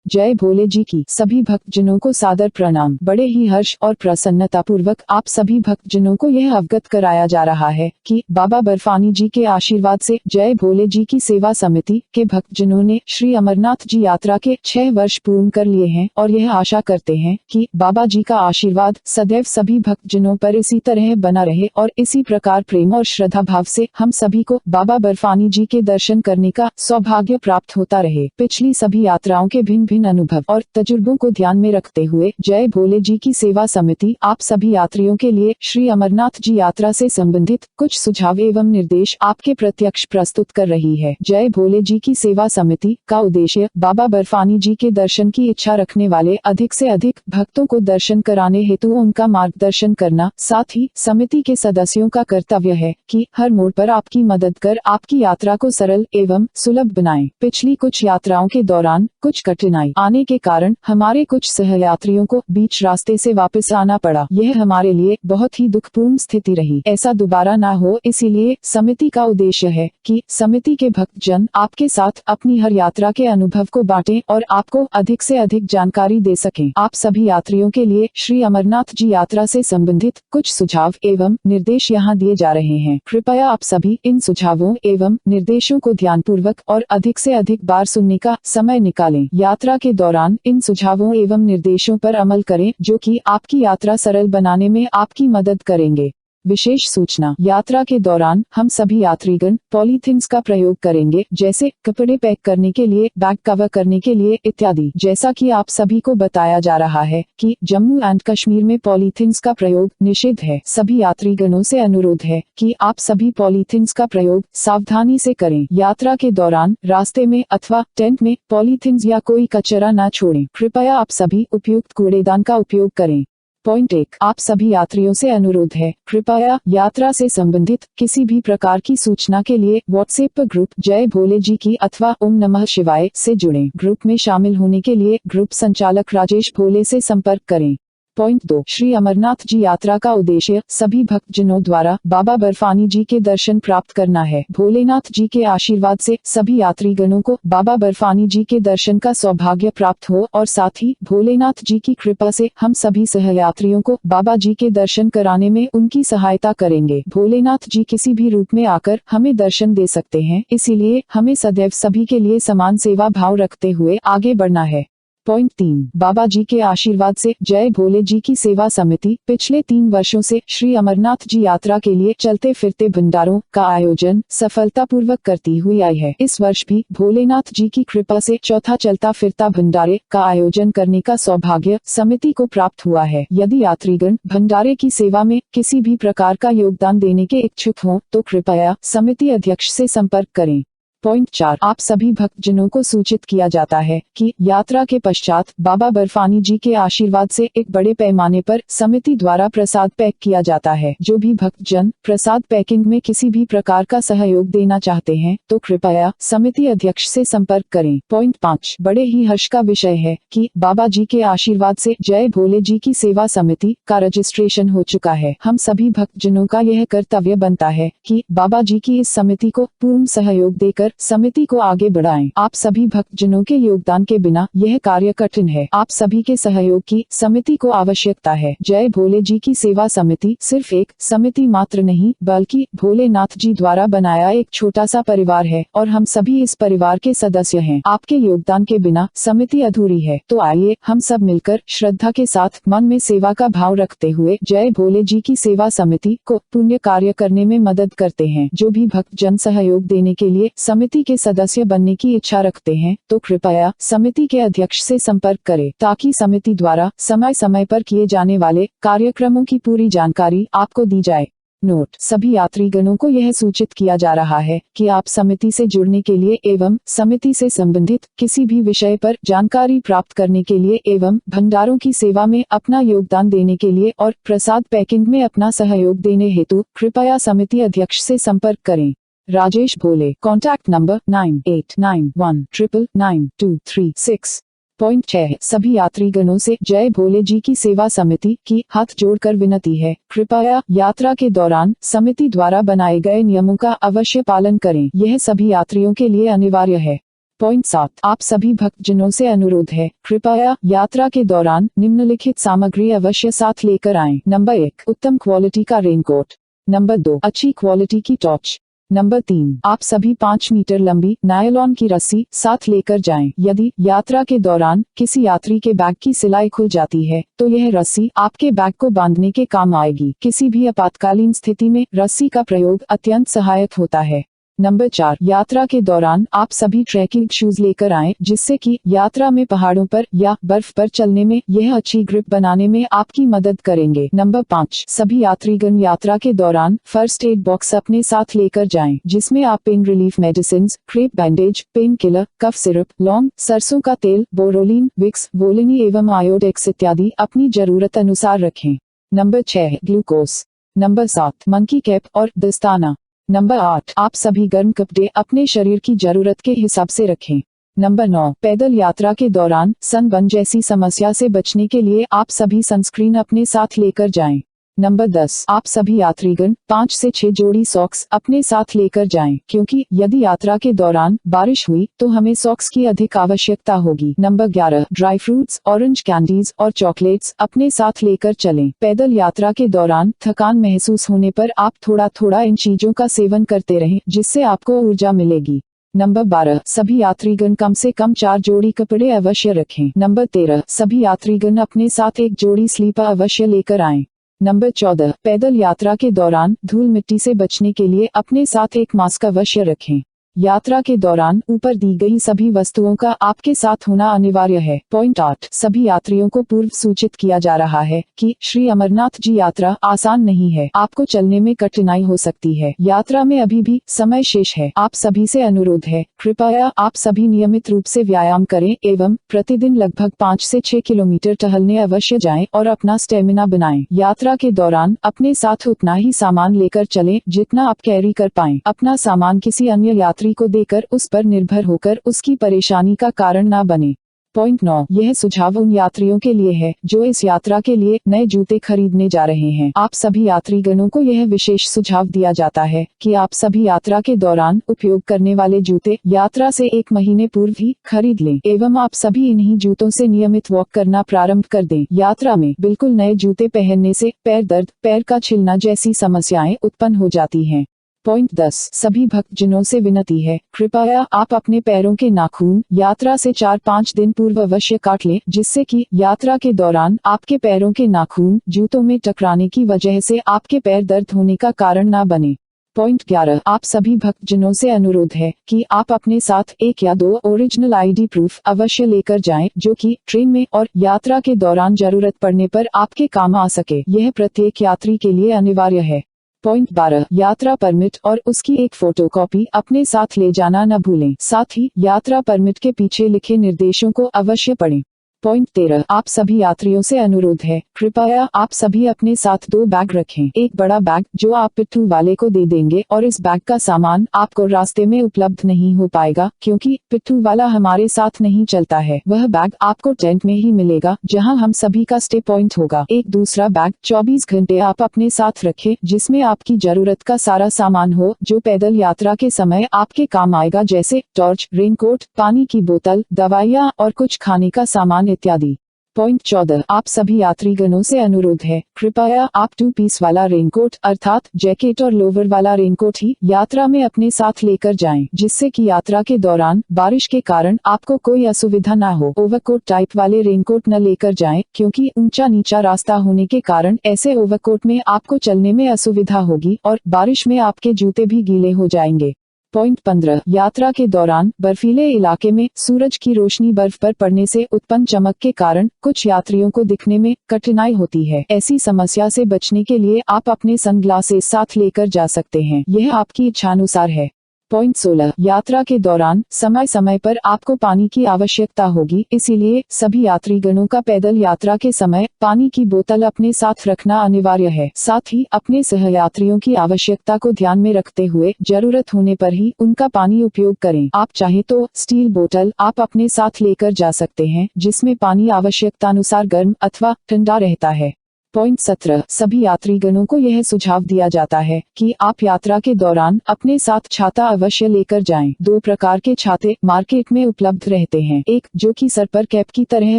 जय भोले जी की। सभी भक्तजनों को सादर प्रणाम। बड़े ही हर्ष और प्रसन्नता पूर्वक आप सभी भक्तजनों को यह अवगत कराया जा रहा है कि बाबा बर्फानी जी के आशीर्वाद से जय भोले जी की सेवा समिति के भक्तजनों ने श्री अमरनाथ जी यात्रा के 6 वर्ष पूर्ण कर लिए हैं और यह आशा करते हैं कि बाबा जी का आशीर्वाद सदैव सभी भक्तजनों पर इसी तरह बना रहे और इसी प्रकार प्रेम और श्रद्धा भाव से हम सभी को बाबा बर्फानी जी के दर्शन करने का सौभाग्य प्राप्त होता रहे। पिछली सभी यात्राओं के भिन्न भिन्न अनुभव और तजुर्बों को ध्यान में रखते हुए जय भोले जी की सेवा समिति आप सभी यात्रियों के लिए श्री अमरनाथ जी यात्रा से संबंधित कुछ सुझाव एवं निर्देश आपके प्रत्यक्ष प्रस्तुत कर रही है। जय भोले जी की सेवा समिति का उद्देश्य बाबा बर्फानी जी के दर्शन की इच्छा रखने वाले अधिक से अधिक भक्तों को दर्शन कराने हेतु उनका मार्गदर्शन करना, साथ ही समिति के सदस्यों का कर्तव्य है कि हर मोड़ पर आपकी मदद कर आपकी यात्रा को सरल एवं सुलभ बनाएं। पिछली कुछ यात्राओं के दौरान कुछ कठिनाई आने के कारण हमारे कुछ सहयात्रियों को बीच रास्ते से वापस आना पड़ा। यह हमारे लिए बहुत ही दुखपूर्ण स्थिति रही। ऐसा दोबारा ना हो, इसीलिए समिति का उद्देश्य है कि समिति के भक्तजन आपके साथ अपनी हर यात्रा के अनुभव को बांटें और आपको अधिक से अधिक जानकारी दे सकें। आप सभी यात्रियों के लिए श्री अमरनाथ जी यात्रा से संबंधित कुछ सुझाव एवं निर्देश यहाँ दिए जा रहे हैं। कृपया आप सभी इन सुझावों एवं निर्देशों को ध्यानपूर्वक और अधिक से अधिक बार सुनने का समय निकालें। यात्रा के दौरान इन सुझावों एवं निर्देशों पर अमल करें जो कि आपकी यात्रा सरल बनाने में आपकी मदद करेंगे। विशेष सूचना, यात्रा के दौरान हम सभी यात्रीगण पॉलीथिन्स का प्रयोग करेंगे, जैसे कपड़े पैक करने के लिए, बैग कवर करने के लिए इत्यादि। जैसा कि आप सभी को बताया जा रहा है कि जम्मू एंड कश्मीर में पॉलीथिन्स का प्रयोग निषिद्ध है। सभी यात्रीगणों से अनुरोध है कि आप सभी पॉलीथिन्स का प्रयोग सावधानी से करें। यात्रा के दौरान रास्ते में अथवा टेंट में पॉलीथिन्स या कोई कचरा न छोड़ें। कृपया आप सभी उपयुक्त कूड़ेदान का उपयोग करें। पॉइंट 1, आप सभी यात्रियों से अनुरोध है, कृपया यात्रा से संबंधित किसी भी प्रकार की सूचना के लिए व्हाट्सएप पर ग्रुप जय भोले जी की अथवा ओम नमः शिवाय से जुड़ें। ग्रुप में शामिल होने के लिए ग्रुप संचालक राजेश भोले से संपर्क करें। पॉइंट 2, श्री अमरनाथ जी यात्रा का उद्देश्य सभी भक्तजनों द्वारा बाबा बर्फानी जी के दर्शन प्राप्त करना है। भोलेनाथ जी के आशीर्वाद से सभी यात्रीगणों को बाबा बर्फानी जी के दर्शन का सौभाग्य प्राप्त हो और साथ ही भोलेनाथ जी की कृपा से हम सभी सहयात्रियों को बाबा जी के दर्शन कराने में उनकी सहायता करेंगे। भोलेनाथ जी किसी भी रूप में आकर हमें दर्शन दे सकते हैं, इसीलिए हमें सदैव सभी के लिए समान सेवा भाव रखते हुए आगे बढ़ना है। पॉइंट 3, बाबा जी के आशीर्वाद से जय भोले जी की सेवा समिति पिछले 3 वर्षों से श्री अमरनाथ जी यात्रा के लिए चलते फिरते भंडारों का आयोजन सफलतापूर्वक करती हुई आई है। इस वर्ष भी भोलेनाथ जी की कृपा से चौथा चलता फिरता भंडारे का आयोजन करने का सौभाग्य समिति को प्राप्त हुआ है। यदि यात्रीगण भंडारे की सेवा में किसी भी प्रकार का योगदान देने के इच्छुक हों तो कृपया समिति अध्यक्ष से संपर्क करें। पॉइंट 4, आप सभी भक्तजनों को सूचित किया जाता है कि यात्रा के पश्चात बाबा बर्फानी जी के आशीर्वाद से एक बड़े पैमाने पर समिति द्वारा प्रसाद पैक किया जाता है। जो भी भक्तजन प्रसाद पैकिंग में किसी भी प्रकार का सहयोग देना चाहते हैं तो कृपया समिति अध्यक्ष से संपर्क करें। पॉइंट 5, बड़े ही हर्ष का विषय है कि बाबा जी के आशीर्वाद से जय भोले जी की सेवा समिति का रजिस्ट्रेशन हो चुका है। हम सभी भक्तजनों का यह कर्तव्य बनता है कि बाबा जी की इस समिति को पूर्ण सहयोग देकर समिति को आगे बढ़ाएं। आप सभी भक्तजनों के योगदान के बिना यह कार्य कठिन है। आप सभी के सहयोग की समिति को आवश्यकता है। जय भोले जी की सेवा समिति सिर्फ एक समिति मात्र नहीं बल्कि भोलेनाथ जी द्वारा बनाया एक छोटा सा परिवार है और हम सभी इस परिवार के सदस्य हैं। आपके योगदान के बिना समिति अधूरी है। तो आइए हम सब मिलकर श्रद्धा के साथ मन में सेवा का भाव रखते हुए जय भोले जी की सेवा समिति को पुण्य कार्य करने में मदद करते हैं। जो भी भक्तजन सहयोग देने के लिए समिति के सदस्य बनने की इच्छा रखते हैं तो कृपया समिति के अध्यक्ष से संपर्क करें ताकि समिति द्वारा समय समय पर किए जाने वाले कार्यक्रमों की पूरी जानकारी आपको दी जाए। नोट, सभी यात्रीगणों को यह सूचित किया जा रहा है कि आप समिति से जुड़ने के लिए एवं समिति से संबंधित किसी भी विषय पर जानकारी प्राप्त करने के लिए एवं भंडारों की सेवा में अपना योगदान देने के लिए और प्रसाद पैकिंग में अपना सहयोग देने हेतु कृपया समिति अध्यक्ष से संपर्क करें। Rajesh Bhole, contact number 9891999236। Point 6, सभी यात्रीगणों से जय भोले जी की सेवा समिति की हाथ जोड़कर विनती है, कृपया यात्रा के दौरान समिति द्वारा बनाए गए नियमों का अवश्य पालन करें। यह सभी यात्रियों के लिए अनिवार्य है। 7 आप सभी भक्तजनों से अनुरोध है, कृपया यात्रा के दौरान निम्नलिखित सामग्री अवश्य साथ लेकर आएं। नंबर 1 उत्तम क्वालिटी का रेनकोट। नंबर 2 अच्छी क्वालिटी की टॉर्च। नंबर 3 आप सभी 5 मीटर लंबी नायलॉन की रस्सी साथ लेकर जाएं। यदि यात्रा के दौरान किसी यात्री के बैग की सिलाई खुल जाती है तो यह रस्सी आपके बैग को बांधने के काम आएगी। किसी भी आपातकालीन स्थिति में रस्सी का प्रयोग अत्यंत सहायक होता है। नंबर 4 यात्रा के दौरान आप सभी ट्रैकिंग शूज लेकर आएं, जिससे कि यात्रा में पहाड़ों पर या बर्फ पर चलने में यह अच्छी ग्रिप बनाने में आपकी मदद करेंगे। नंबर 5 सभी यात्रीगण यात्रा के दौरान फर्स्ट एड बॉक्स अपने साथ लेकर जाएं, जिसमें आप pain relief medicine, crepe bandage, painkiller, cough syrup, लौंग, सरसों का तेल, बोरोलिन, विक्स, वोलिनी एवं आयोडेक्स इत्यादि अपनी जरूरत अनुसार रखें। Number 6 glucose. Number 7 monkey cap और दस्ताना। नंबर 8 आप सभी गर्म कपड़े अपने शरीर की जरूरत के हिसाब से रखें। नंबर 9 पैदल यात्रा के दौरान सनबर्न जैसी समस्या से बचने के लिए आप सभी सनस्क्रीन अपने साथ लेकर जाएं। नंबर 10 आप सभी यात्रीगण 5 से 6 जोड़ी सॉक्स अपने साथ लेकर जाएं, क्योंकि यदि यात्रा के दौरान बारिश हुई तो हमें सॉक्स की अधिक आवश्यकता होगी। Number 11 dry fruits, orange candies और चॉकलेट्स अपने साथ लेकर चलें। पैदल यात्रा के दौरान थकान महसूस होने पर आप थोड़ा थोड़ा इन चीजों का सेवन करते रहें, जिससे आपको ऊर्जा मिलेगी। नंबर 12 सभी यात्रीगण कम से कम 4 जोड़ी कपड़े अवश्य रखें। नंबर 13 सभी यात्रीगण अपने साथ 1 जोड़ी स्लीपर अवश्य लेकर आएं। नंबर 14 पैदल यात्रा के दौरान धूल मिट्टी से बचने के लिए अपने साथ 1 मास्क अवश्य रखें। यात्रा के दौरान ऊपर दी गई सभी वस्तुओं का आपके साथ होना अनिवार्य है। पॉइंट 8 सभी यात्रियों को पूर्व सूचित किया जा रहा है कि श्री अमरनाथ जी यात्रा आसान नहीं है, आपको चलने में कठिनाई हो सकती है। यात्रा में अभी भी समय शेष है। आप सभी से अनुरोध है, कृपया आप सभी नियमित रूप से व्यायाम करें एवं प्रतिदिन लगभग 5 से 6 किलोमीटर टहलने अवश्य जाएं और अपना स्टेमिना बनाएं। यात्रा के दौरान अपने साथ उतना ही सामान लेकर चलें जितना आप कैरी कर पाएं। अपना सामान किसी अन्य यात्री को देकर उस पर निर्भर होकर उसकी परेशानी का कारण ना बने। पॉइंट 9 यह सुझाव उन यात्रियों के लिए है जो इस यात्रा के लिए नए जूते खरीदने जा रहे हैं। आप सभी यात्रीगणों को यह विशेष सुझाव दिया जाता है कि आप सभी यात्रा के दौरान उपयोग करने वाले जूते यात्रा से 1 महीने पूर्व ही खरीद लें एवं आप सभी इन्हीं जूतों से नियमित वॉक करना प्रारंभ कर दें। यात्रा में बिल्कुल नए जूते पहनने से पैर दर्द, पैर का छिलना जैसी समस्याएं उत्पन्न हो जाती हैं। पॉइंट 10 सभी भक्तजनों से विनती है, कृपया आप अपने पैरों के नाखून यात्रा से 4-5 दिन पूर्व अवश्य काट लें, जिससे कि यात्रा के दौरान आपके पैरों के नाखून जूतों में टकराने की वजह से आपके पैर दर्द होने का कारण ना बने। पॉइंट 11 आप सभी भक्तजनों से अनुरोध है कि आप अपने साथ 1 या 2 ओरिजिनल आईडी प्रूफ अवश्य लेकर जाएं, जो कि ट्रेन में और यात्रा के दौरान जरूरत पड़ने पर आपके काम आ सके। यह प्रत्येक यात्री के लिए अनिवार्य है। पॉइंट 12 यात्रा परमिट और उसकी 1 फोटोकॉपी अपने साथ ले जाना न भूलें। साथ ही यात्रा परमिट के पीछे लिखे निर्देशों को अवश्य पढ़ें। पॉइंट 13 आप सभी यात्रियों से अनुरोध है, कृपया आप सभी अपने साथ 2 बैग रखें। एक बड़ा बैग जो आप पिट्ठू वाले को दे देंगे और इस बैग का सामान आपको रास्ते में उपलब्ध नहीं हो पाएगा, क्योंकि पिट्ठू वाला हमारे साथ नहीं चलता है। वह बैग आपको टेंट में ही मिलेगा जहां हम सभी का स्टे पॉइंट होगा। एक दूसरा बैग 24 घंटे आप अपने साथ रखें, जिसमें आपकी जरूरत का सारा सामान हो जो पैदल यात्रा के समय आपके काम आएगा, जैसे टॉर्च, रेनकोट, पानी की बोतल, दवाइयाँ और कुछ खाने का सामान इत्यादि। पॉइंट 14 आप सभी यात्रीगणों से अनुरोध है, कृपया आप 2 पीस वाला रेनकोट अर्थात जैकेट और लोवर वाला रेनकोट ही यात्रा में अपने साथ लेकर जाएं, जिससे कि यात्रा के दौरान बारिश के कारण आपको कोई असुविधा ना हो। ओवरकोट टाइप वाले रेनकोट न लेकर जाएं, क्योंकि ऊंचा नीचा रास्ता होने के कारण ऐसे ओवरकोट में आपको चलने में असुविधा होगी और बारिश में आपके जूते भी गीले हो जाएंगे। पॉइंट 15 यात्रा के दौरान बर्फीले इलाके में सूरज की रोशनी बर्फ पर पड़ने से उत्पन्न चमक के कारण कुछ यात्रियों को दिखने में कठिनाई होती है। ऐसी समस्या से बचने के लिए आप अपने सनग्लासेस साथ लेकर जा सकते हैं, यह आपकी इच्छानुसार है। पॉइंट 16 यात्रा के दौरान समय समय पर आपको पानी की आवश्यकता होगी, इसीलिए सभी यात्रीगणों का पैदल यात्रा के समय पानी की बोतल अपने साथ रखना अनिवार्य है। साथ ही अपने सहयात्रियों की आवश्यकता को ध्यान में रखते हुए जरूरत होने पर ही उनका पानी उपयोग करें। आप चाहे तो स्टील बोतल आप अपने साथ लेकर जा सकते हैं, जिसमें पानी आवश्यकतानुसार गर्म अथवा ठंडा रहता है। पॉइंट 17 सभी यात्रीगणों को यह सुझाव दिया जाता है कि आप यात्रा के दौरान अपने साथ छाता अवश्य लेकर जाएं। 2 प्रकार के छाते मार्केट में उपलब्ध रहते हैं, एक जो कि सर पर कैप की तरह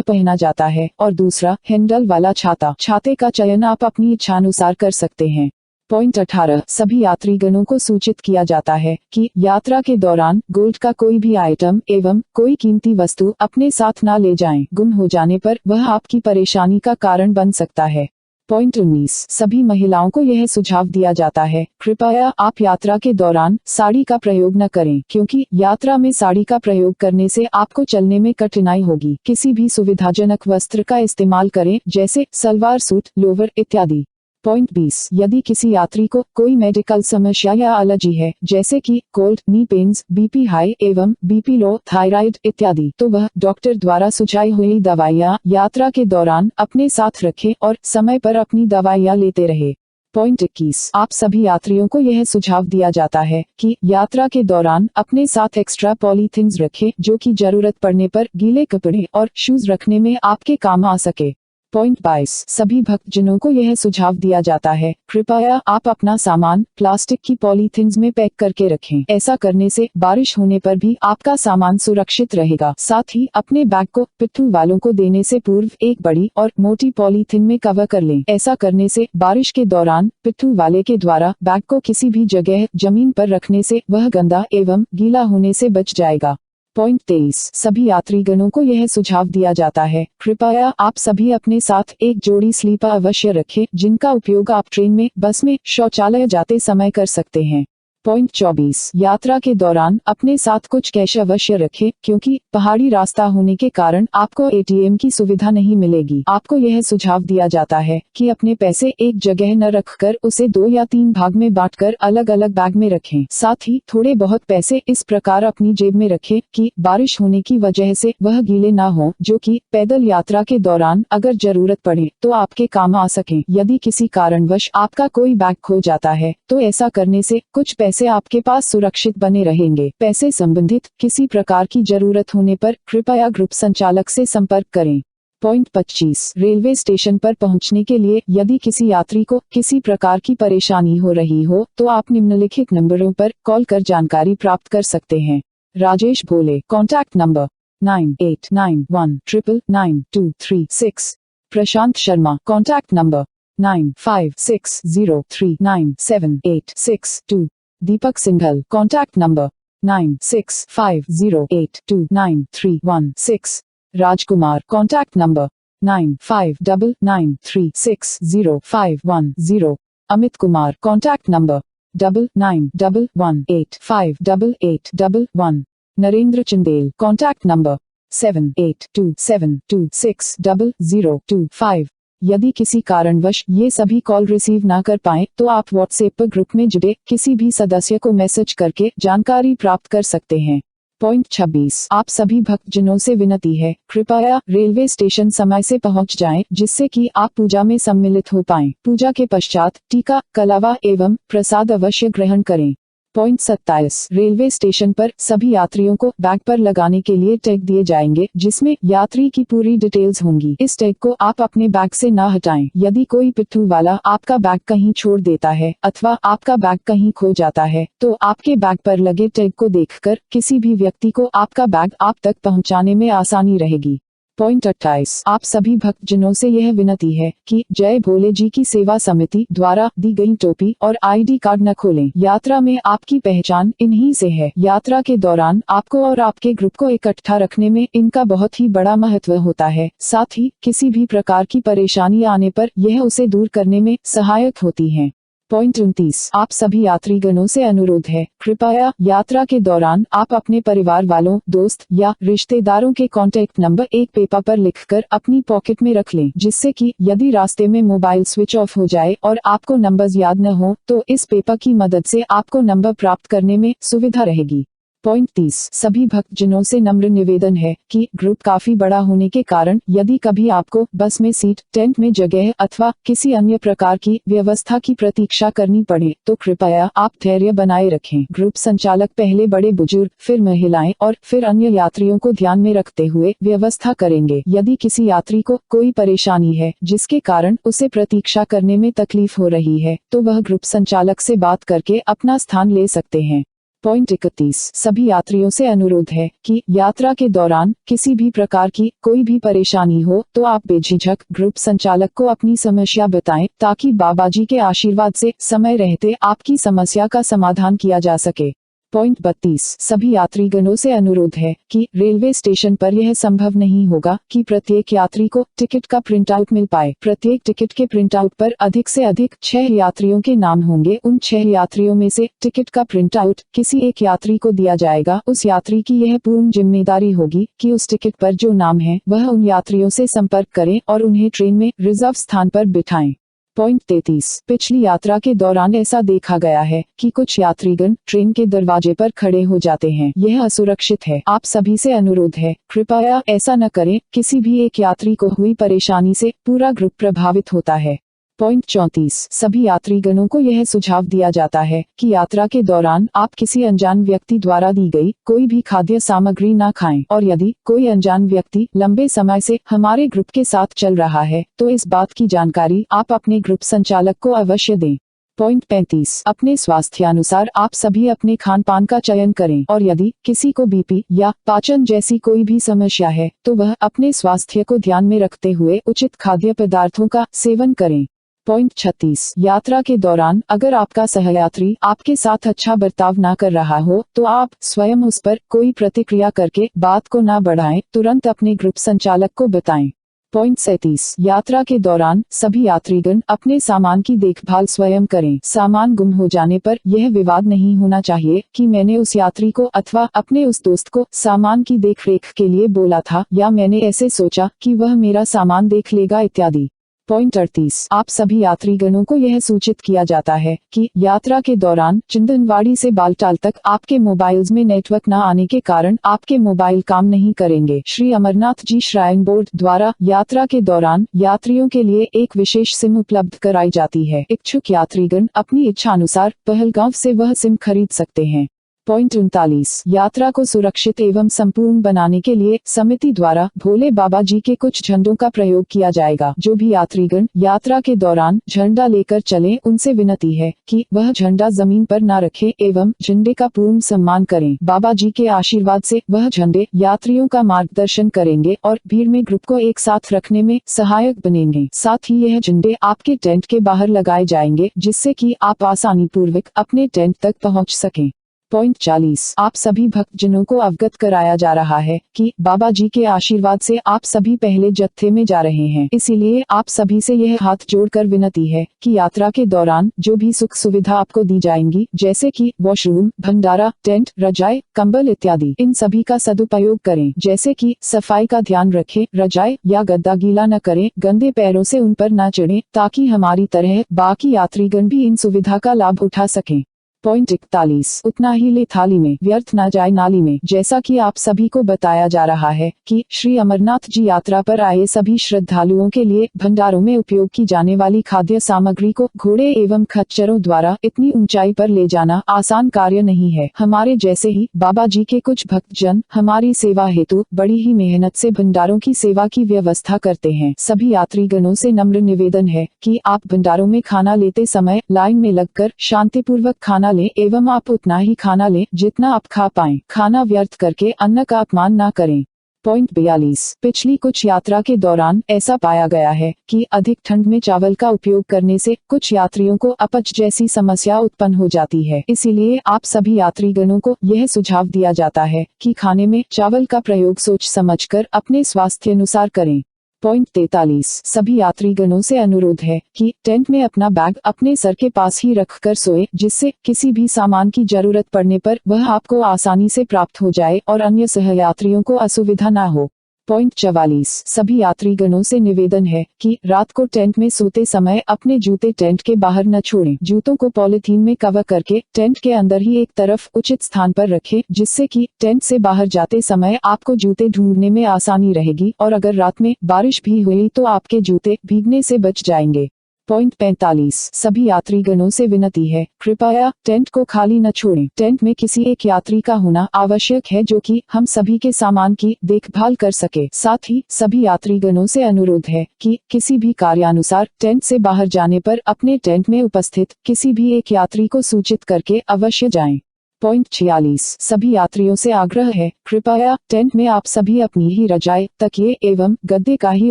पहना जाता है और दूसरा हैंडल वाला छाता। छाते का चयन आप अपनी इच्छानुसार कर सकते हैं। पॉइंट 18 सभी यात्रीगणों को सूचित किया जाता है कि यात्रा के दौरान गोल्ड का कोई भी आइटम एवं कोई कीमती वस्तु अपने साथ ना ले जाएं। गुम हो जाने पर वह आपकी परेशानी का कारण बन सकता है। पॉइंट 19 सभी महिलाओं को यह सुझाव दिया जाता है, कृपया आप यात्रा के दौरान साड़ी का प्रयोग न करें, क्योंकि यात्रा में साड़ी का प्रयोग करने से आपको चलने में कठिनाई होगी। किसी भी सुविधाजनक वस्त्र का इस्तेमाल करें, जैसे सलवार सूट, लोवर इत्यादि। पॉइंट 20 यदि किसी यात्री को कोई मेडिकल समस्या या एलर्जी है, जैसे कि कोल्ड, नी पेन्स, बीपी हाई एवं बीपी लो, थायराइड इत्यादि, तो वह डॉक्टर द्वारा सुझाई हुई दवाइयाँ यात्रा के दौरान अपने साथ रखें और समय पर अपनी दवाइयाँ लेते रहे। पॉइंट 21 आप सभी यात्रियों को यह सुझाव दिया जाता है कि यात्रा के दौरान अपने साथ एक्स्ट्रा पॉलीथिन्स रखें, जो कि जरूरत पड़ने पर गीले कपड़े और शूज रखने में आपके काम आ सके। पॉइंट 22 सभी भक्तजनों को यह सुझाव दिया जाता है, कृपया आप अपना सामान प्लास्टिक की पॉलीथिन्स में पैक करके रखें। ऐसा करने से बारिश होने पर भी आपका सामान सुरक्षित रहेगा। साथ ही अपने बैग को पिट्ठू वालों को देने से पूर्व एक बड़ी और मोटी पॉलीथिन में कवर कर लें। ऐसा करने से बारिश के दौरान पिट्ठू वाले के द्वारा बैग को किसी भी जगह जमीन पर रखने से वह गंदा एवं गीला होने से बच जाएगा। पॉइंट 23 सभी यात्रीगणों को यह सुझाव दिया जाता है, कृपया आप सभी अपने साथ एक जोड़ी स्लीपर अवश्य रखें, जिनका उपयोग आप ट्रेन में, बस में, शौचालय जाते समय कर सकते हैं। पॉइंट 24 यात्रा के दौरान अपने साथ कुछ कैश अवश्य रखें, क्योंकि पहाड़ी रास्ता होने के कारण आपको एटीएम की सुविधा नहीं मिलेगी। आपको यह सुझाव दिया जाता है कि अपने पैसे एक जगह न रखकर उसे 2 या 3 भाग में बांटकर अलग अलग बैग में रखें। साथ ही थोड़े बहुत पैसे इस प्रकार अपनी जेब में रखें कि बारिश होने की वजह से वह गीले ना हो, जो कि पैदल यात्रा के दौरान अगर जरूरत पड़े तो आपके काम आ सकें। यदि किसी कारणवश आपका कोई बैग खो जाता है, तो ऐसा करने से कुछ पैसे आपके पास सुरक्षित बने रहेंगे। पैसे संबंधित किसी प्रकार की जरूरत होने पर कृपया ग्रुप संचालक से संपर्क करें। पॉइंट 25 रेलवे स्टेशन पर पहुंचने के लिए यदि किसी यात्री को किसी प्रकार की परेशानी हो रही हो, तो आप निम्नलिखित नंबरों पर कॉल कर जानकारी प्राप्त कर सकते हैं। Rajesh Bhole, contact number 9891999236। Prashant Sharma, contact number 9560397862। Deepak Singhal, contact number 9650829316। Rajkumar, contact number 9599360510। Amit Kumar, contact number 9911858811। Narendra Chandel, contact number 7827260025। यदि किसी कारणवश ये सभी कॉल रिसीव ना कर पाएं, तो आप व्हाट्सएप पर ग्रुप में जुड़े किसी भी सदस्य को मैसेज करके जानकारी प्राप्त कर सकते हैं। पॉइंट 26 आप सभी भक्तजनों से विनती है, कृपया रेलवे स्टेशन समय से पहुंच जाएं, जिससे कि आप पूजा में सम्मिलित हो पाएं। पूजा के पश्चात टीका, कलावा एवं प्रसाद अवश्य ग्रहण करें। पॉइंट 27 रेलवे स्टेशन पर सभी यात्रियों को बैग पर लगाने के लिए टैग दिए जाएंगे, जिसमें यात्री की पूरी डिटेल्स होंगी। इस टैग को आप अपने बैग से ना हटाएं। यदि कोई पिट्ठू वाला आपका बैग कहीं छोड़ देता है अथवा आपका बैग कहीं खो जाता है, तो आपके बैग पर लगे टैग को देखकर किसी भी व्यक्ति को आपका बैग आप तक पहुंचाने में आसानी रहेगी। पॉइंट 28 आप सभी भक्तजनों से यह विनती है कि जय भोले जी की सेवा समिति द्वारा दी गई टोपी और आईडी कार्ड न खोलें। यात्रा में आपकी पहचान इन्हीं से है। यात्रा के दौरान आपको और आपके ग्रुप को इकट्ठा रखने में इनका बहुत ही बड़ा महत्व होता है। साथ ही किसी भी प्रकार की परेशानी आने पर यह उसे दूर करने में सहायक होती है। पॉइंट 29 आप सभी यात्रीगणों से अनुरोध है, कृपया यात्रा के दौरान आप अपने परिवार वालों, दोस्त या रिश्तेदारों के कॉन्टैक्ट नंबर एक पेपर पर लिखकर अपनी पॉकेट में रख लें, जिससे कि यदि रास्ते में मोबाइल स्विच ऑफ हो जाए और आपको नंबर्स याद न हो, तो इस पेपर की मदद से आपको नंबर प्राप्त करने में सुविधा रहेगी। पॉइंट 30 सभी भक्तजनों से नम्र निवेदन है कि ग्रुप काफी बड़ा होने के कारण यदि कभी आपको बस में सीट, टेंट में जगह अथवा किसी अन्य प्रकार की व्यवस्था की प्रतीक्षा करनी पड़े तो कृपया आप धैर्य बनाए रखें। ग्रुप संचालक पहले बड़े बुजुर्ग, फिर महिलाएं और फिर अन्य यात्रियों को ध्यान में रखते हुए व्यवस्था करेंगे। यदि किसी यात्री को कोई परेशानी है जिसके कारण उसे प्रतीक्षा करने में तकलीफ हो रही है तो वह ग्रुप संचालक से बात करके अपना स्थान ले सकते हैं। पॉइंट 31 सभी यात्रियों से अनुरोध है कि यात्रा के दौरान किसी भी प्रकार की कोई भी परेशानी हो तो आप बेझिझक ग्रुप संचालक को अपनी समस्या बताएं ताकि बाबा जी के आशीर्वाद से समय रहते आपकी समस्या का समाधान किया जा सके। पॉइंट 32 सभी यात्रीगणों से अनुरोध है कि रेलवे स्टेशन पर यह संभव नहीं होगा कि प्रत्येक यात्री को टिकट का प्रिंट आउट मिल पाए। प्रत्येक टिकट के प्रिंट आउट पर अधिक से अधिक 6 यात्रियों के नाम होंगे। उन 6 यात्रियों में से टिकट का प्रिंट आउट किसी एक यात्री को दिया जाएगा। उस यात्री की यह पूर्ण जिम्मेदारी होगी कि उस टिकट पर जो नाम है वह उन यात्रियों से संपर्क करें और उन्हें ट्रेन में रिजर्व स्थान पर बिठाएं। पॉइंट 33 पिछली यात्रा के दौरान ऐसा देखा गया है कि कुछ यात्रीगण ट्रेन के दरवाजे पर खड़े हो जाते हैं। यह असुरक्षित है। आप सभी से अनुरोध है कृपया ऐसा न करें। किसी भी एक यात्री को हुई परेशानी से पूरा ग्रुप प्रभावित होता है। पॉइंट 34 सभी यात्रीगणों को यह सुझाव दिया जाता है कि यात्रा के दौरान आप किसी अनजान व्यक्ति द्वारा दी गई कोई भी खाद्य सामग्री न खाएं और यदि कोई अनजान व्यक्ति लंबे समय से हमारे ग्रुप के साथ चल रहा है तो इस बात की जानकारी आप अपने ग्रुप संचालक को अवश्य दें। पॉइंट 35 अपने स्वास्थ्यानुसार आप सभी अपने खान पान का चयन करें और यदि किसी को बीपी या पाचन जैसी कोई भी समस्या है तो वह अपने स्वास्थ्य को ध्यान में रखते हुए उचित खाद्य पदार्थों का सेवन करें। पॉइंट 36 यात्रा के दौरान अगर आपका सहयात्री आपके साथ अच्छा बर्ताव ना कर रहा हो तो आप स्वयं उस पर कोई प्रतिक्रिया करके बात को ना बढ़ाएं, तुरंत अपने ग्रुप संचालक को बताएं। पॉइंट 37 यात्रा के दौरान सभी यात्रीगण अपने सामान की देखभाल स्वयं करें। सामान गुम हो जाने पर यह विवाद नहीं होना चाहिए कि मैंने उस यात्री को अथवा अपने उस दोस्त को सामान की देखरेख के लिए बोला था या मैंने ऐसे सोचा कि वह मेरा सामान देख लेगा इत्यादि। पॉइंट 38 आप सभी यात्रीगणों को यह सूचित किया जाता है कि यात्रा के दौरान चिंदनवाड़ी से बालटाल तक आपके मोबाइल्स में नेटवर्क न आने के कारण आपके मोबाइल काम नहीं करेंगे। श्री अमरनाथ जी श्राइन बोर्ड द्वारा यात्रा के दौरान यात्रियों के लिए एक विशेष सिम उपलब्ध कराई जाती है। इच्छुक यात्रीगण अपनी इच्छा अनुसार पहलगांव से वह सिम खरीद सकते हैं। पॉइंट 39 यात्रा को सुरक्षित एवं संपूर्ण बनाने के लिए समिति द्वारा भोले बाबा जी के कुछ झंडों का प्रयोग किया जाएगा। जो भी यात्रीगण यात्रा के दौरान झंडा लेकर चले उनसे विनती है कि वह झंडा जमीन पर न रखें एवं झंडे का पूर्ण सम्मान करें। बाबा जी के आशीर्वाद से वह झंडे यात्रियों का मार्गदर्शन करेंगे और भीड़ में ग्रुप को एक साथ रखने में सहायक बनेंगे। साथ ही यह झंडे आपके टेंट के बाहर लगाए जाएंगे जिससे कि आप आसानी पूर्वक अपने टेंट तक पहुँच सकें। पॉइंट 40 आप सभी भक्तजनों को अवगत कराया जा रहा है कि बाबा जी के आशीर्वाद से आप सभी पहले जत्थे में जा रहे हैं। इसीलिए आप सभी से यह हाथ जोड़कर विनती है कि यात्रा के दौरान जो भी सुख सुविधा आपको दी जाएंगी जैसे कि वॉशरूम, भंडारा, टेंट, रजाई, कंबल इत्यादि, इन सभी का सदुपयोग करें। जैसे कि सफाई का ध्यान रखें, रजाई या गद्दा गीला न करें, गंदे पैरों से उन पर न चढ़ें ताकि हमारी तरह बाकी यात्रीगण भी इन सुविधा का लाभ उठा सकें। पॉइंट 41 उतना ही ले थाली में, व्यर्थ न जाए नाली में। जैसा कि आप सभी को बताया जा रहा है कि श्री अमरनाथ जी यात्रा पर आए सभी श्रद्धालुओं के लिए भंडारों में उपयोग की जाने वाली खाद्य सामग्री को घोड़े एवं खच्चरों द्वारा इतनी ऊंचाई पर ले जाना आसान कार्य नहीं है। हमारे जैसे ही बाबा जी के कुछ भक्तजन हमारी सेवा हेतु बड़ी ही मेहनत से भंडारों की सेवा की व्यवस्था करते हैं। सभी यात्रीगणों से नम्र निवेदन है कि आप भंडारों में खाना लेते समय लाइन में लगकर शांतिपूर्वक खाना लें एवं आप उतना ही खाना लें जितना आप खा पाएं। खाना व्यर्थ करके अन्न का अपमान न करें। पॉइंट 42 पिछली कुछ यात्रा के दौरान ऐसा पाया गया है कि अधिक ठंड में चावल का उपयोग करने से कुछ यात्रियों को अपच जैसी समस्या उत्पन्न हो जाती है। इसीलिए आप सभी यात्रीगणों को यह सुझाव दिया जाता है कि खाने में चावल का प्रयोग सोच समझकर अपने स्वास्थ्य अनुसार करें। पॉइंट 43 सभी यात्रीगणों से अनुरोध है कि टेंट में अपना बैग अपने सर के पास ही रखकर सोए जिससे किसी भी सामान की जरूरत पड़ने पर वह आपको आसानी से प्राप्त हो जाए और अन्य सहयात्रियों को असुविधा न हो। पॉइंट 44 सभी यात्रीगणों से निवेदन है कि रात को टेंट में सोते समय अपने जूते टेंट के बाहर न छोड़ें। जूतों को पॉलिथीन में कवर करके टेंट के अंदर ही एक तरफ उचित स्थान पर रखें, जिससे कि टेंट से बाहर जाते समय आपको जूते ढूंढने में आसानी रहेगी और अगर रात में बारिश भी हुई तो आपके जूते भीगने से बच जाएंगे। पॉइंट 45 सभी यात्रीगणों से विनती है, कृपया टेंट को खाली न छोड़ें। टेंट में किसी एक यात्री का होना आवश्यक है जो कि हम सभी के सामान की देखभाल कर सके। साथ ही सभी यात्रीगणों से अनुरोध है कि किसी भी कार्यानुसार टेंट से बाहर जाने पर अपने टेंट में उपस्थित किसी भी एक यात्री को सूचित करके अवश्य जाएं। पॉइंट 46 सभी यात्रियों से आग्रह है, कृपया टेंट में आप सभी अपनी ही रजाई, तकिए एवं गद्दे का ही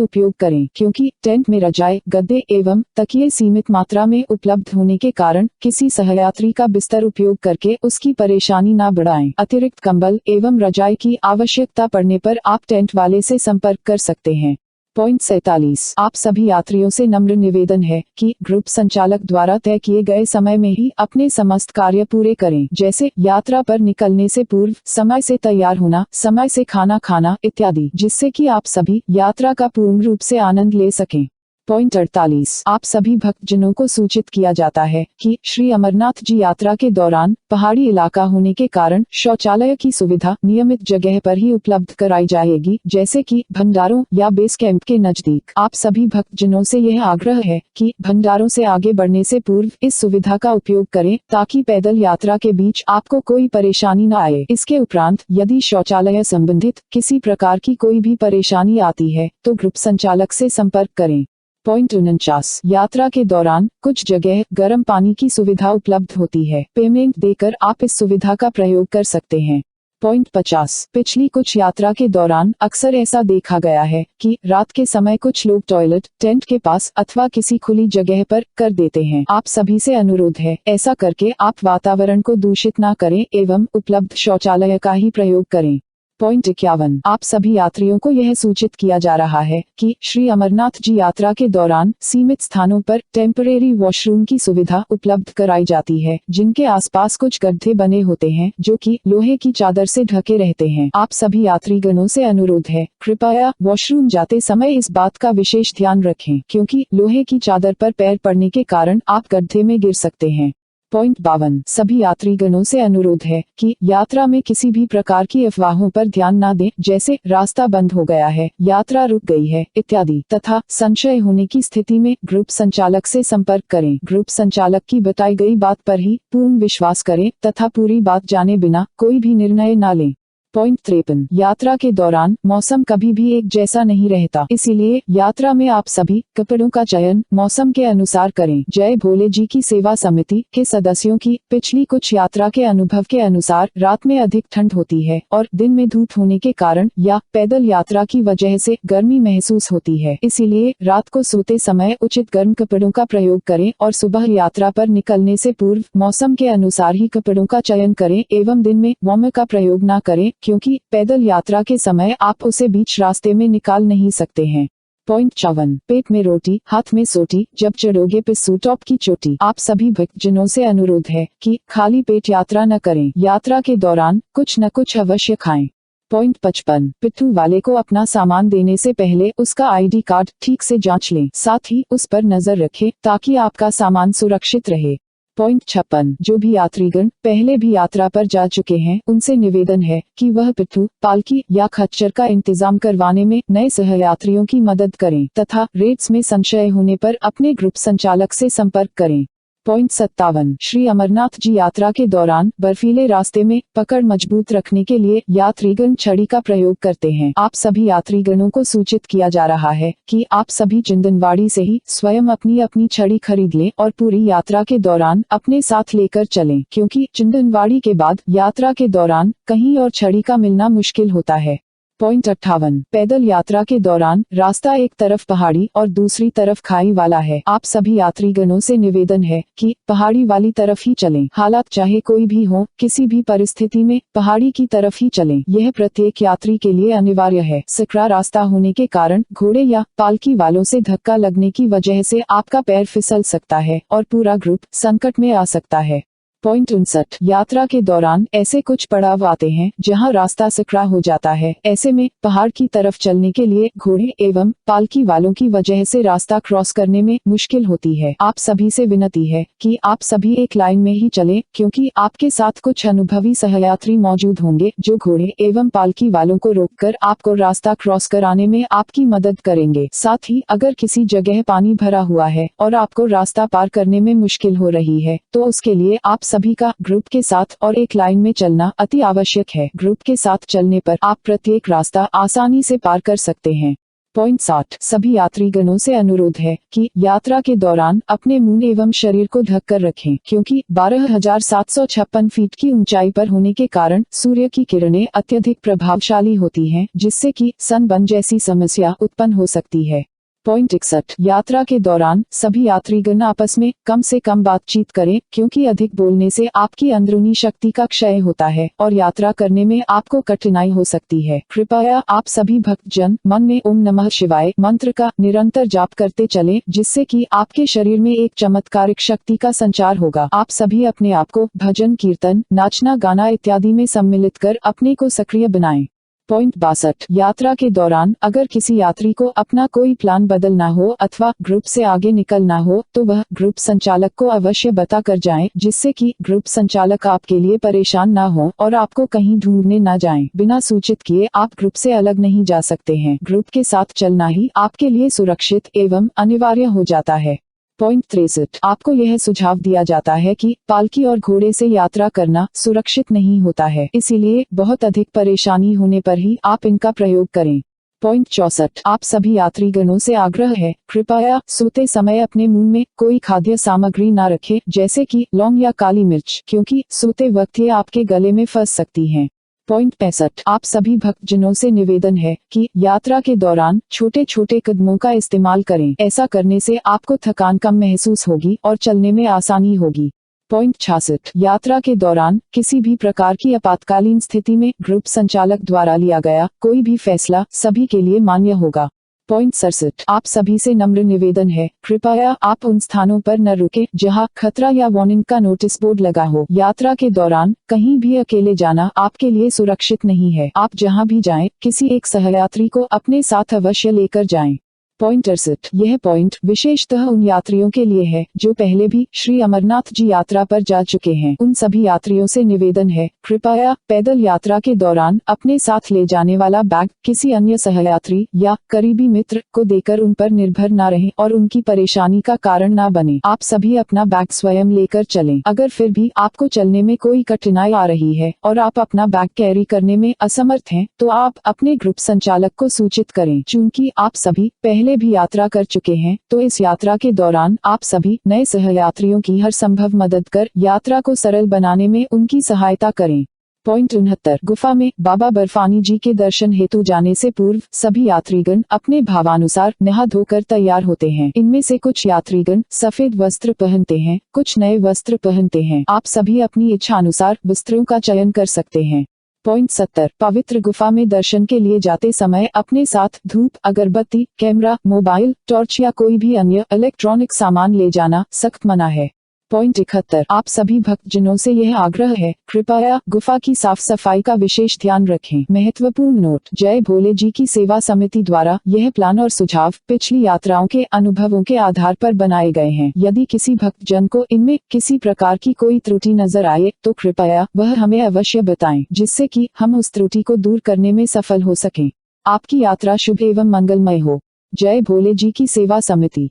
उपयोग करें, क्योंकि टेंट में रजाई, गद्दे एवं तकिए सीमित मात्रा में उपलब्ध होने के कारण किसी सहयात्री का बिस्तर उपयोग करके उसकी परेशानी न बढ़ाएं। अतिरिक्त कंबल एवं रजाई की आवश्यकता पड़ने पर आप टेंट वाले से संपर्क कर सकते हैं। पॉइंट 47 आप सभी यात्रियों से नम्र निवेदन है कि ग्रुप संचालक द्वारा तय किए गए समय में ही अपने समस्त कार्य पूरे करें, जैसे यात्रा पर निकलने से पूर्व समय से तैयार होना, समय से खाना खाना इत्यादि, जिससे कि आप सभी यात्रा का पूर्ण रूप से आनंद ले सकें। पॉइंट 48 आप सभी भक्तजनों को सूचित किया जाता है कि श्री अमरनाथ जी यात्रा के दौरान पहाड़ी इलाका होने के कारण शौचालय की सुविधा नियमित जगह पर ही उपलब्ध कराई जाएगी, जैसे कि भंडारों या बेस कैंप के नजदीक। आप सभी भक्तजनों से यह आग्रह है कि भंडारों से आगे बढ़ने से पूर्व इस सुविधा का उपयोग करें, ताकि पैदल यात्रा के बीच आपको कोई परेशानी न आए। इसके उपरांत यदि शौचालय संबंधित किसी प्रकार की कोई भी परेशानी आती है तो ग्रुप संचालक से संपर्क करें। पॉइंट 49 यात्रा के दौरान कुछ जगह गर्म पानी की सुविधा उपलब्ध होती है, पेमेंट देकर आप इस सुविधा का प्रयोग कर सकते हैं। पॉइंट 50 पिछली कुछ यात्रा के दौरान अक्सर ऐसा देखा गया है कि रात के समय कुछ लोग टॉयलेट टेंट के पास अथवा किसी खुली जगह पर कर देते हैं। आप सभी से अनुरोध है, ऐसा करके आप वातावरण को दूषित न करें एवं उपलब्ध शौचालय का ही प्रयोग करें। पॉइंट 51 आप सभी यात्रियों को यह सूचित किया जा रहा है कि श्री अमरनाथ जी यात्रा के दौरान सीमित स्थानों पर टेम्परेरी वॉशरूम की सुविधा उपलब्ध कराई जाती है, जिनके आसपास कुछ गड्ढे बने होते हैं जो कि लोहे की चादर से ढके रहते हैं। आप सभी यात्रीगणों से अनुरोध है, कृपया वॉशरूम जाते समय इस बात का विशेष ध्यान रखें, क्योंकि लोहे की चादर पर पैर पड़ने के कारण आप गड्ढे में गिर सकते हैं। पॉइंट 52 सभी यात्रीगणों से अनुरोध है कि यात्रा में किसी भी प्रकार की अफवाहों पर ध्यान न दें, जैसे रास्ता बंद हो गया है, यात्रा रुक गई है इत्यादि, तथा संशय होने की स्थिति में ग्रुप संचालक से संपर्क करें। ग्रुप संचालक की बताई गई बात पर ही पूर्ण विश्वास करें तथा पूरी बात जाने बिना कोई भी निर्णय न लें। पॉइंट 53 यात्रा के दौरान मौसम कभी भी एक जैसा नहीं रहता, इसीलिए यात्रा में आप सभी कपड़ों का चयन मौसम के अनुसार करें। जय भोले जी की सेवा समिति के सदस्यों की पिछली कुछ यात्रा के अनुभव के अनुसार रात में अधिक ठंड होती है और दिन में धूप होने के कारण या पैदल यात्रा की वजह से गर्मी महसूस होती है, इसीलिए रात को सोते समय उचित गर्म कपड़ों का प्रयोग करें और सुबह यात्रा पर निकलने से पूर्व मौसम के अनुसार ही कपड़ों का चयन करें एवं दिन में वार्मर का प्रयोग न करें, क्योंकि पैदल यात्रा के समय आप उसे बीच रास्ते में निकाल नहीं सकते हैं। पॉइंट 54 पेट में रोटी हाथ में सोटी, जब चढ़ोगे पिस्सू टॉप की चोटी। आप सभी भक्तजनों से अनुरोध है कि खाली पेट यात्रा न करें, यात्रा के दौरान कुछ न कुछ अवश्य खाएं। पॉइंट 55 पिट्ठू वाले को अपना सामान देने से पहले उसका आईडी कार्ड ठीक से जांच लें, साथ ही उस पर नजर रखें ताकि आपका सामान सुरक्षित रहे। पॉइंट 56 जो भी यात्रीगण पहले भी यात्रा पर जा चुके हैं उनसे निवेदन है कि वह पिट्ठू, पालकी या खच्चर का इंतजाम करवाने में नए सहयात्रियों की मदद करें तथा रेट्स में संशय होने पर अपने ग्रुप संचालक से संपर्क करें। पॉइंट 57 श्री अमरनाथ जी यात्रा के दौरान बर्फीले रास्ते में पकड़ मजबूत रखने के लिए यात्रीगण छड़ी का प्रयोग करते हैं। आप सभी यात्रीगणों को सूचित किया जा रहा है कि आप सभी चिंदनवाड़ी से ही स्वयं अपनी अपनी छड़ी खरीद लें और पूरी यात्रा के दौरान अपने साथ लेकर चलें, क्योंकि चिंदनवाड़ी के बाद यात्रा के दौरान कहीं और छड़ी का मिलना मुश्किल होता है। पॉइंट 58 पैदल यात्रा के दौरान रास्ता एक तरफ पहाड़ी और दूसरी तरफ खाई वाला है। आप सभी यात्रीगणों से निवेदन है कि पहाड़ी वाली तरफ ही चलें, हालात चाहे कोई भी हो, किसी भी परिस्थिति में पहाड़ी की तरफ ही चलें। यह प्रत्येक यात्री के लिए अनिवार्य है। सकरा रास्ता होने के कारण घोड़े या पालकी वालों से धक्का लगने की वजह से आपका पैर फिसल सकता है और पूरा ग्रुप संकट में आ सकता है। पॉइंट 59। यात्रा के दौरान ऐसे कुछ पड़ाव आते हैं जहां रास्ता सकरा हो जाता है। ऐसे में पहाड़ की तरफ चलने के लिए घोड़े एवं पालकी वालों की वजह से रास्ता क्रॉस करने में मुश्किल होती है। आप सभी से विनती है कि आप सभी एक लाइन में ही चलें, क्योंकि आपके साथ कुछ अनुभवी सहयात्री मौजूद होंगे जो घोड़े एवं पालकी वालों को रोककर आपको रास्ता क्रॉस कराने में आपकी मदद करेंगे। साथ ही अगर किसी जगह पानी भरा हुआ है और आपको रास्ता पार करने में मुश्किल हो रही है तो उसके लिए आप सभी का ग्रुप के साथ और एक लाइन में चलना अति आवश्यक है। ग्रुप के साथ चलने पर आप प्रत्येक रास्ता आसानी से पार कर सकते हैं। पॉइंट 60। सभी यात्रीगणों से अनुरोध है कि यात्रा के दौरान अपने मुंह एवं शरीर को ढककर रखें, क्योंकि 12,756 फीट की ऊंचाई पर होने के कारण सूर्य की किरणें अत्यधिक प्रभावशाली होती हैं, जिससे कि सनबर्न जैसी समस्या उत्पन्न हो सकती है। पॉइंट 61। यात्रा के दौरान सभी यात्रीगण आपस में कम से कम बातचीत करें, क्योंकि अधिक बोलने से आपकी अंदरूनी शक्ति का क्षय होता है और यात्रा करने में आपको कठिनाई हो सकती है। कृपया आप सभी भक्तजन मन में ओम नमः शिवाय मंत्र का निरंतर जाप करते चलें, जिससे कि आपके शरीर में एक चमत्कारिक शक्ति का संचार होगा। आप सभी अपने आप को भजन कीर्तन नाचना गाना इत्यादि में सम्मिलित कर अपने को सक्रिय बनाएं। पॉइंट 62। यात्रा के दौरान अगर किसी यात्री को अपना कोई प्लान बदलना हो अथवा ग्रुप से आगे निकलना हो तो वह ग्रुप संचालक को अवश्य बता कर जाएं, जिससे कि ग्रुप संचालक आपके लिए परेशान ना हो और आपको कहीं ढूंढने ना जाएं। बिना सूचित किए आप ग्रुप से अलग नहीं जा सकते हैं। ग्रुप के साथ चलना ही आपके लिए सुरक्षित एवं अनिवार्य हो जाता है। पॉइंट 63। आपको यह सुझाव दिया जाता है कि पालकी और घोड़े से यात्रा करना सुरक्षित नहीं होता है, इसीलिए बहुत अधिक परेशानी होने पर ही आप इनका प्रयोग करें। पॉइंट 64। आप सभी यात्रीगणों से आग्रह है, कृपया सोते समय अपने मुंह में कोई खाद्य सामग्री ना रखें, जैसे कि लौंग या काली मिर्च, क्योंकि सोते वक्त ये आपके गले में फंस सकती हैं। पॉइंट 65। आप सभी भक्तजनों से निवेदन है कि यात्रा के दौरान छोटे छोटे कदमों का इस्तेमाल करें। ऐसा करने से आपको थकान कम महसूस होगी और चलने में आसानी होगी। पॉइंट 66। यात्रा के दौरान किसी भी प्रकार की आपातकालीन स्थिति में ग्रुप संचालक द्वारा लिया गया कोई भी फैसला सभी के लिए मान्य होगा। पॉइंट 67। आप सभी से नम्र निवेदन है, कृपया आप उन स्थानों पर न रुके जहां खतरा या वार्निंग का नोटिस बोर्ड लगा हो। यात्रा के दौरान कहीं भी अकेले जाना आपके लिए सुरक्षित नहीं है। आप जहां भी जाएं, किसी एक सहयात्री को अपने साथ अवश्य लेकर जाएं। पॉइंट 68। यह पॉइंट विशेषतः उन यात्रियों के लिए है जो पहले भी श्री अमरनाथ जी यात्रा पर जा चुके हैं। उन सभी यात्रियों से निवेदन है, कृपया पैदल यात्रा के दौरान अपने साथ ले जाने वाला बैग किसी अन्य सहयात्री या करीबी मित्र को देकर उन पर निर्भर न रहें और उनकी परेशानी का कारण न बने। आप सभी अपना बैग स्वयं लेकर चलें। अगर फिर भी आपको चलने में कोई कठिनाई आ रही है और आप अपना बैग कैरी करने में असमर्थ हैं, तो आप अपने ग्रुप संचालक को सूचित करें। चूंकि आप सभी पहले भी यात्रा कर चुके हैं, तो इस यात्रा के दौरान आप सभी नए सहयात्रियों की हर संभव मदद कर यात्रा को सरल बनाने में उनकी सहायता करें। पॉइंट 69। गुफा में बाबा बर्फानी जी के दर्शन हेतु जाने से पूर्व सभी यात्रीगण अपने भावानुसार नहा धोकर तैयार होते हैं। इनमें से कुछ यात्रीगण सफेद वस्त्र पहनते हैं, कुछ नए वस्त्र पहनते हैं। आप सभी अपनी इच्छा अनुसार वस्त्रों का चयन कर सकते हैं। पॉइंट 70। पवित्र गुफा में दर्शन के लिए जाते समय अपने साथ धूप, अगरबत्ती, कैमरा, मोबाइल, टॉर्च या कोई भी अन्य इलेक्ट्रॉनिक सामान ले जाना सख्त मना है। पॉइंट 71। आप सभी भक्तजनों से यह आग्रह है, कृपया गुफा की साफ सफाई का विशेष ध्यान रखें। महत्वपूर्ण नोट, जय भोले जी की सेवा समिति द्वारा यह प्लान और सुझाव पिछली यात्राओं के अनुभवों के आधार पर बनाए गए हैं। यदि किसी भक्तजन को इनमें किसी प्रकार की कोई त्रुटि नजर आए तो कृपया वह हमें अवश्य बताएं, जिससे कि हम उस त्रुटि को दूर करने में सफल हो सकें। आपकी यात्रा शुभ एवं मंगलमय हो। जय भोले जी की सेवा समिति।